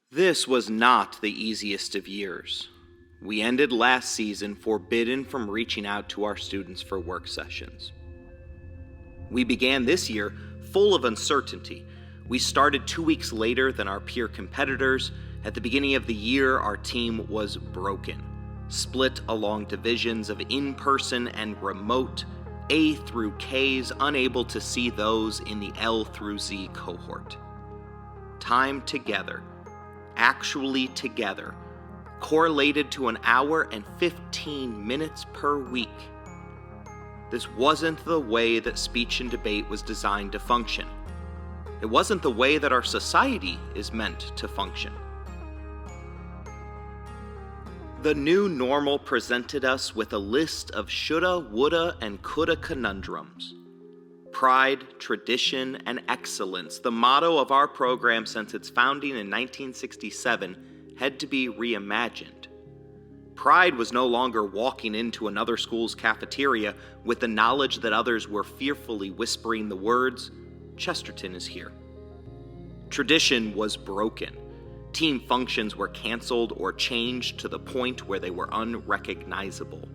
This was not the easiest of years. We ended last season forbidden from reaching out to our students for work sessions. We began this year full of uncertainty. We started 2 weeks later than our peer competitors. At the beginning of the year, our team was broken, split along divisions of in-person and remote, A through Ks unable to see those in the L through Z cohort. Time together, actually together, correlated to an hour and 15 minutes per week. This wasn't the way that speech and debate was designed to function. It wasn't the way that our society is meant to function. The new normal presented us with a list of shoulda, woulda, and coulda conundrums. Pride, tradition, and excellence, the motto of our program since its founding in 1967, had to be reimagined. Pride was no longer walking into another school's cafeteria with the knowledge that others were fearfully whispering the words, "Chesterton is here." Tradition was broken. Team functions were canceled or changed to the point where they were unrecognizable.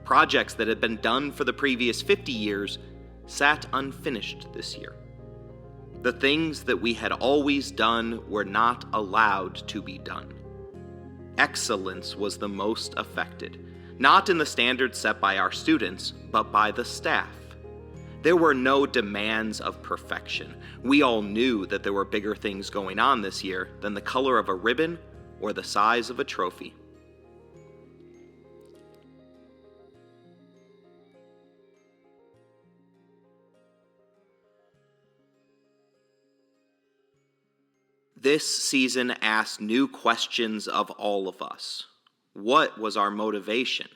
Projects that had been done for the previous 50 years sat unfinished this year. The things that we had always done were not allowed to be done. Excellence was the most affected, not in the standards set by our students, but by the staff. There were no demands of perfection. We all knew that there were bigger things going on this year than the color of a ribbon or the size of a trophy. This season asked new questions of all of us. What was our motivation?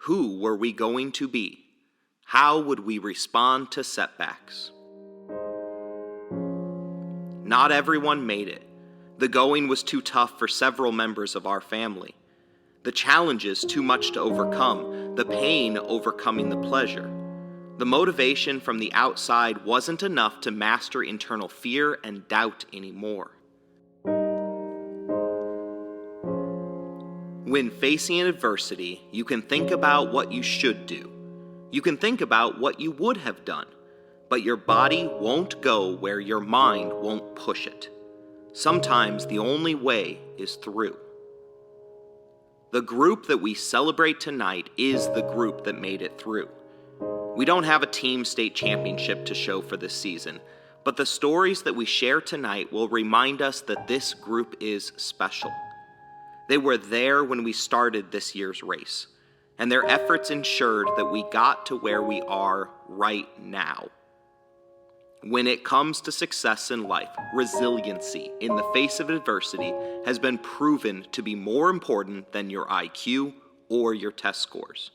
Who were we going to be? How would we respond to setbacks? Not everyone made it. The going was too tough for several members of our family. The challenges too much to overcome, the pain overcoming the pleasure. The motivation from the outside wasn't enough to master internal fear and doubt anymore. When facing adversity, you can think about what you should do. You can think about what you would have done, but your body won't go where your mind won't push it. Sometimes the only way is through. The group that we celebrate tonight is the group that made it through. We don't have a team state championship to show for this season, but the stories that we share tonight will remind us that this group is special. They were there when we started this year's race, and their efforts ensured that we got to where we are right now. When it comes to success in life, resiliency in the face of adversity has been proven to be more important than your IQ or your test scores.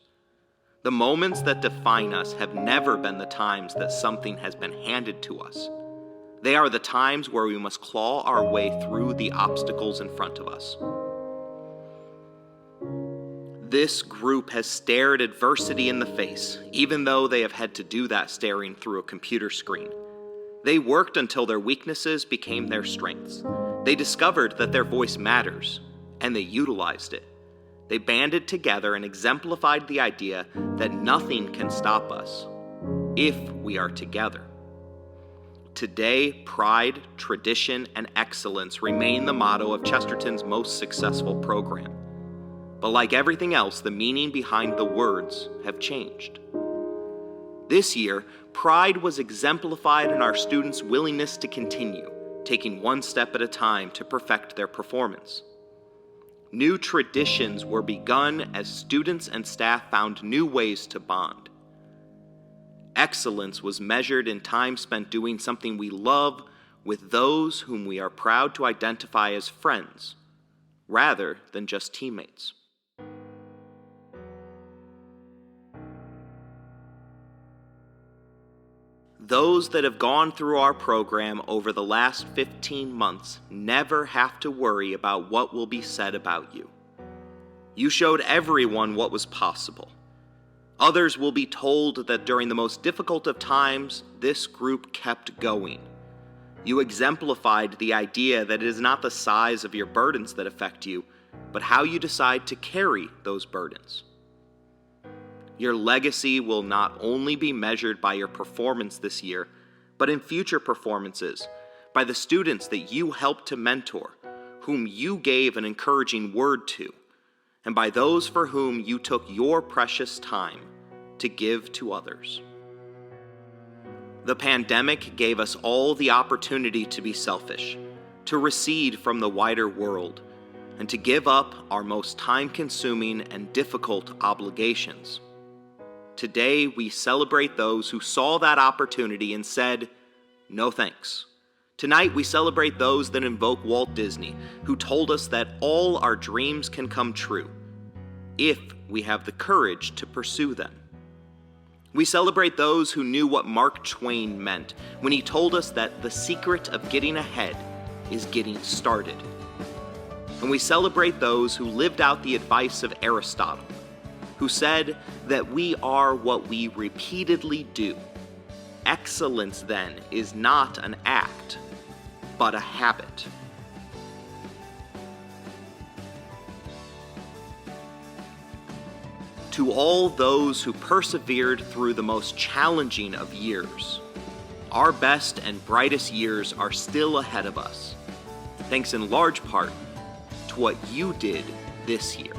The moments that define us have never been the times that something has been handed to us. They are the times where we must claw our way through the obstacles in front of us. This group has stared adversity in the face, even though they have had to do that staring through a computer screen. They worked until their weaknesses became their strengths. They discovered that their voice matters, and they utilized it. They banded together and exemplified the idea that nothing can stop us if we are together. Today, pride, tradition, and excellence remain the motto of Chesterton's most successful program. But like everything else, the meaning behind the words have changed. This year, pride was exemplified in our students' willingness to continue, taking one step at a time to perfect their performance. New traditions were begun as students and staff found new ways to bond. Excellence was measured in time spent doing something we love with those whom we are proud to identify as friends, rather than just teammates. Those that have gone through our program over the last 15 months never have to worry about what will be said about you. You showed everyone what was possible. Others will be told that during the most difficult of times, this group kept going. You exemplified the idea that it is not the size of your burdens that affect you, but how you decide to carry those burdens. Your legacy will not only be measured by your performance this year, but in future performances, by the students that you helped to mentor, whom you gave an encouraging word to, and by those for whom you took your precious time to give to others. The pandemic gave us all the opportunity to be selfish, to recede from the wider world, and to give up our most time-consuming and difficult obligations. Today, we celebrate those who saw that opportunity and said, "No thanks." Tonight, we celebrate those that invoke Walt Disney, who told us that all our dreams can come true if we have the courage to pursue them. We celebrate those who knew what Mark Twain meant when he told us that the secret of getting ahead is getting started. And we celebrate those who lived out the advice of Aristotle, who said that we are what we repeatedly do. Excellence, then, is not an act, but a habit. To all those who persevered through the most challenging of years, our best and brightest years are still ahead of us, thanks in large part to what you did this year.